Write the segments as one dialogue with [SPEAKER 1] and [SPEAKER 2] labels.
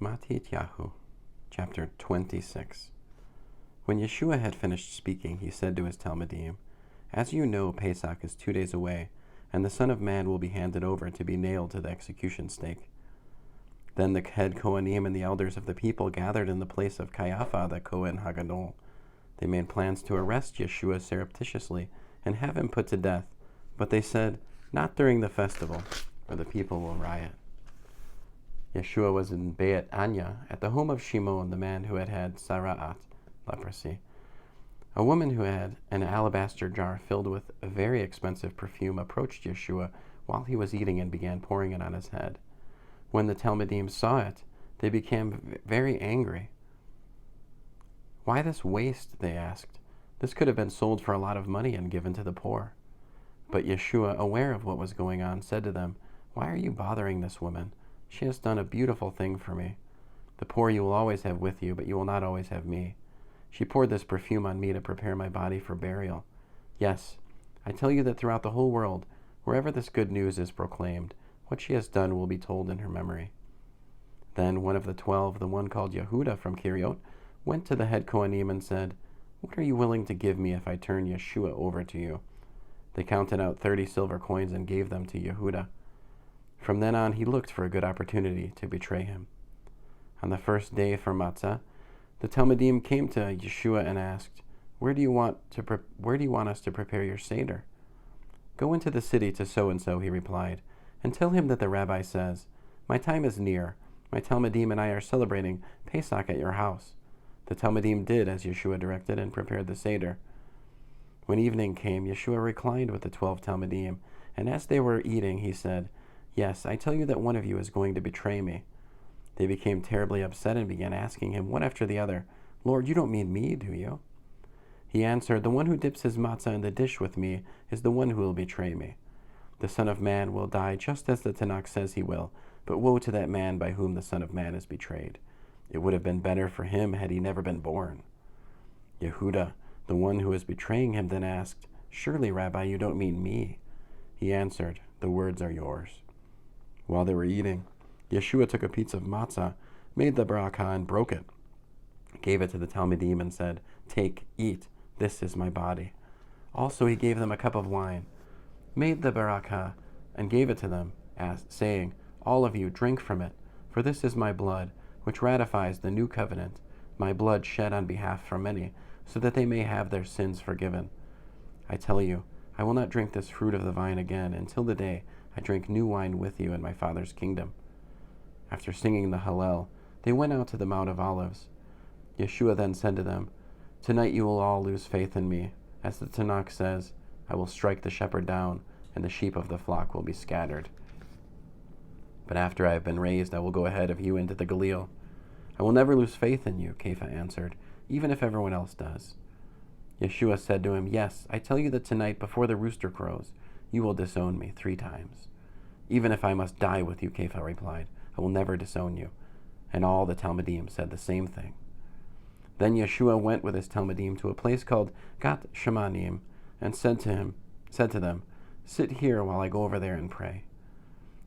[SPEAKER 1] Matityahu, chapter 26. When Yeshua had finished speaking, he said to his talmidim, "As you know, Pesach is 2 days away, and the Son of Man will be handed over to be nailed to the execution stake." Then the head cohanim and the elders of the people gathered in the place of Kayafa, the cohen hagadol. They made plans to arrest Yeshua surreptitiously and have him put to death, but they said, "Not during the festival, or the people will riot." Yeshua was in Beit Anya, at the home of Shimon, the man who had had sara'at, leprosy. A woman who had an alabaster jar filled with a very expensive perfume approached Yeshua while he was eating and began pouring it on his head. When the talmidim saw it, they became very angry. "Why this waste?" they asked. "This could have been sold for a lot of money and given to the poor." But Yeshua, aware of what was going on, said to them, "Why are you bothering this woman? She has done a beautiful thing for me. The poor you will always have with you, but you will not always have me. She poured this perfume on me to prepare my body for burial. Yes, I tell you that throughout the whole world, wherever this good news is proclaimed, what she has done will be told in her memory." Then one of the 12, the one called Yehuda from Riot, went to the head cohanim and said, "What are you willing to give me if I turn Yeshua over to you?" They counted out 30 silver coins and gave them to Yehuda. From then on, he looked for a good opportunity to betray him. On the first day for matzah, the talmidim came to Yeshua and asked, Where do you want us to prepare your seder?" "Go into the city to so-and-so," he replied, "and tell him that the rabbi says, 'My time is near. My talmidim and I are celebrating Pesach at your house.'" The talmidim did as Yeshua directed and prepared the seder. When evening came, Yeshua reclined with the 12 talmidim, and as they were eating, he said, "Yes, I tell you that one of you is going to betray me." They became terribly upset and began asking him one after the other, "Lord, you don't mean me, do you?" He answered, "The one who dips his matzah in the dish with me is the one who will betray me. The Son of Man will die just as the Tanakh says he will, but woe to that man by whom the Son of Man is betrayed. It would have been better for him had he never been born." Yehuda, the one who was betraying him, then asked, "Surely, Rabbi, you don't mean me?" He answered, "The words are yours." While they were eating, Yeshua took a piece of matzah, made the barakah, and broke it, gave it to the talmidim, and said, "Take, eat, this is my body." Also he gave them a cup of wine, made the barakah, and gave it to them, saying, "All of you drink from it, for this is my blood, which ratifies the new covenant, my blood shed on behalf of many, so that they may have their sins forgiven. I tell you, I will not drink this fruit of the vine again until the day I drink new wine with you in my Father's kingdom." After singing the Hallel, they went out to the Mount of Olives. Yeshua then said to them, "Tonight you will all lose faith in me. As the Tanakh says, I will strike the shepherd down, and the sheep of the flock will be scattered. But after I have been raised, I will go ahead of you into the Galil." "I will never lose faith in you," Kayafa answered, "even if everyone else does." Yeshua said to him, "Yes, I tell you that tonight, before the rooster crows, you will disown me 3 times. "Even if I must die with you," Kayafa replied, "I will never disown you." And all the talmidim said the same thing. Then Yeshua went with his talmidim to a place called Gethsemane and said to them, "Sit here while I go over there and pray."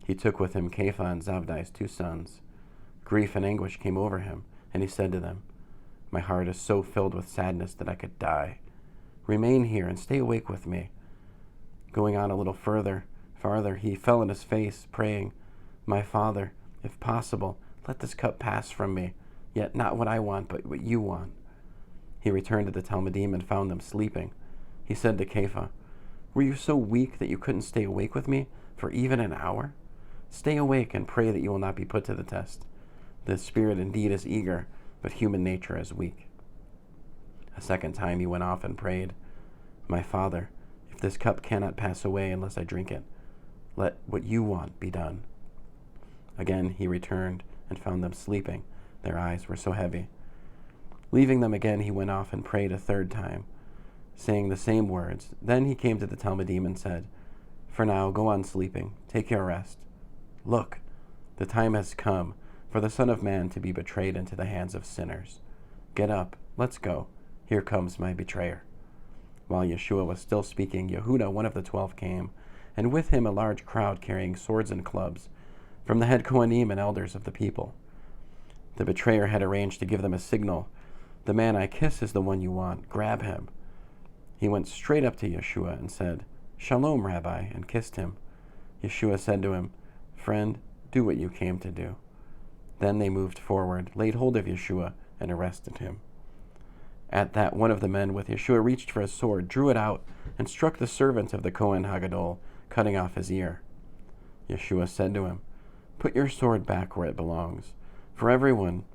[SPEAKER 1] He took with him Kayafa and Zabdi's 2 sons. Grief and anguish came over him, and he said to them, "My heart is so filled with sadness that I could die. Remain here and stay awake with me." Going on a little farther, he fell on his face, praying, "My Father, if possible, let this cup pass from me, yet not what I want, but what you want." He returned to the talmidim and found them sleeping. He said to Kayafa, "Were you so weak that you couldn't stay awake with me for even an hour? Stay awake and pray that you will not be put to the test. The spirit indeed is eager, but human nature is weak." A second time he went off and prayed, "My Father, if this cup cannot pass away unless I drink it, let what you want be done." Again he returned and found them sleeping. Their eyes were so heavy. Leaving them again, he went off and prayed a 3rd time, saying the same words. Then he came to the talmidim and said, "For now, go on sleeping. Take your rest. Look, the time has come for the Son of Man to be betrayed into the hands of sinners. Get up, let's go. Here comes my betrayer." While Yeshua was still speaking, Yehuda, one of the 12, came, and with him a large crowd carrying swords and clubs, from the head cohanim and elders of the people. The betrayer had arranged to give them a signal. "The man I kiss is the one you want. Grab him." He went straight up to Yeshua and said, "Shalom, Rabbi," and kissed him. Yeshua said to him, "Friend, do what you came to do." Then they moved forward, laid hold of Yeshua, and arrested him. At that, one of the men with Yeshua reached for his sword, drew it out, and struck the servant of the cohen hagadol, cutting off his ear. Yeshua said to him, "Put your sword back where it belongs, for everyone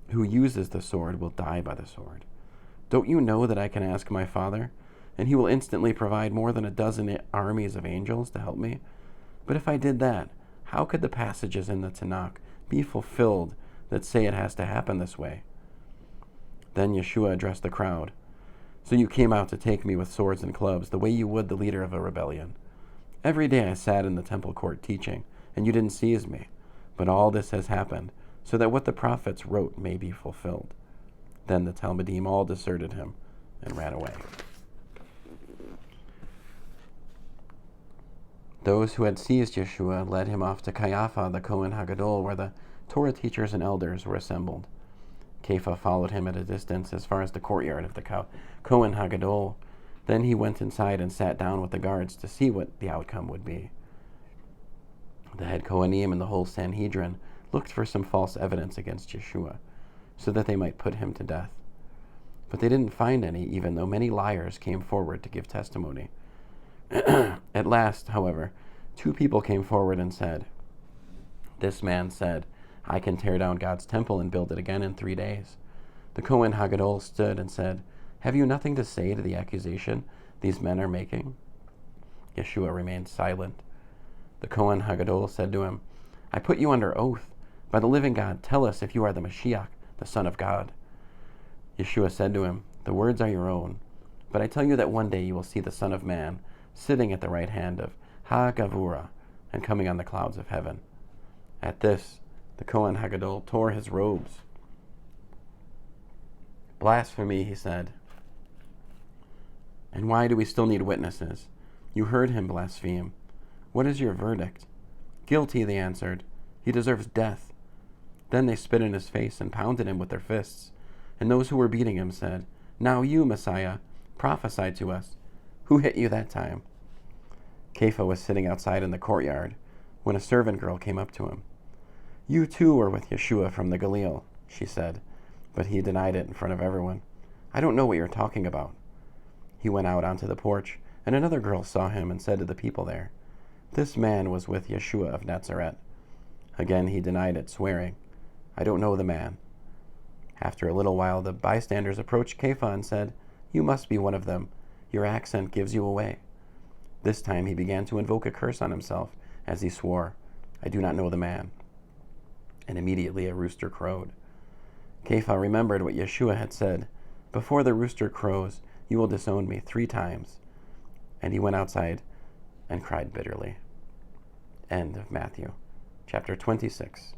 [SPEAKER 1] who uses the sword will die by the sword. Don't you know that I can ask my Father, and he will instantly provide more than 12 armies of angels to help me? But if I did that, how could the passages in the Tanakh be fulfilled that say it has to happen this way?" Then Yeshua addressed the crowd. "So you came out to take me with swords and clubs, the way you would the leader of a rebellion. Every day I sat in the temple court teaching, and you didn't seize me. But all this has happened, so that what the prophets wrote may be fulfilled." Then the talmidim all deserted him and ran away. Those who had seized Yeshua led him off to Kayafa, the cohen hagadol, where the Torah teachers and elders were assembled. Kayafa followed him at a distance as far as the courtyard of the cohen hagadol. Then he went inside and sat down with the guards to see what the outcome would be. The head cohanim and the whole Sanhedrin looked for some false evidence against Yeshua, so that they might put him to death. But they didn't find any, even though many liars came forward to give testimony. At last, however, 2 people came forward and said, "This man said, 'I can tear down God's temple and build it again in 3 days.'" The cohen hagadol stood and said, "Have you nothing to say to the accusation these men are making?" Yeshua remained silent. The cohen hagadol said to him, "I put you under oath. By the living God, tell us if you are the Mashiach, the Son of God." Yeshua said to him, "The words are your own, but I tell you that one day you will see the Son of Man sitting at the right hand of Ha-Gavura and coming on the clouds of heaven." At this, the cohen hagadol tore his robes. "Blasphemy," he said. "And why do we still need witnesses? You heard him blaspheme. What is your verdict?" "Guilty," they answered. "He deserves death." Then they spit in his face and pounded him with their fists. And those who were beating him said, "Now you, Messiah, prophesy to us. Who hit you that time?" Kayafa was sitting outside in the courtyard when a servant girl came up to him. "You too were with Yeshua from the Galilee," she said, but he denied it in front of everyone. "I don't know what you're talking about." He went out onto the porch, and another girl saw him and said to the people there, "This man was with Yeshua of Nazareth." Again he denied it, swearing, "I don't know the man." After a little while, the bystanders approached Kayafa and said, "You must be one of them. Your accent gives you away." This time he began to invoke a curse on himself as he swore, "I do not know the man." And immediately a rooster crowed. Kayafa remembered what Yeshua had said, "Before the rooster crows, you will disown me 3 times. And he went outside and cried bitterly. End of Matthew, chapter 26.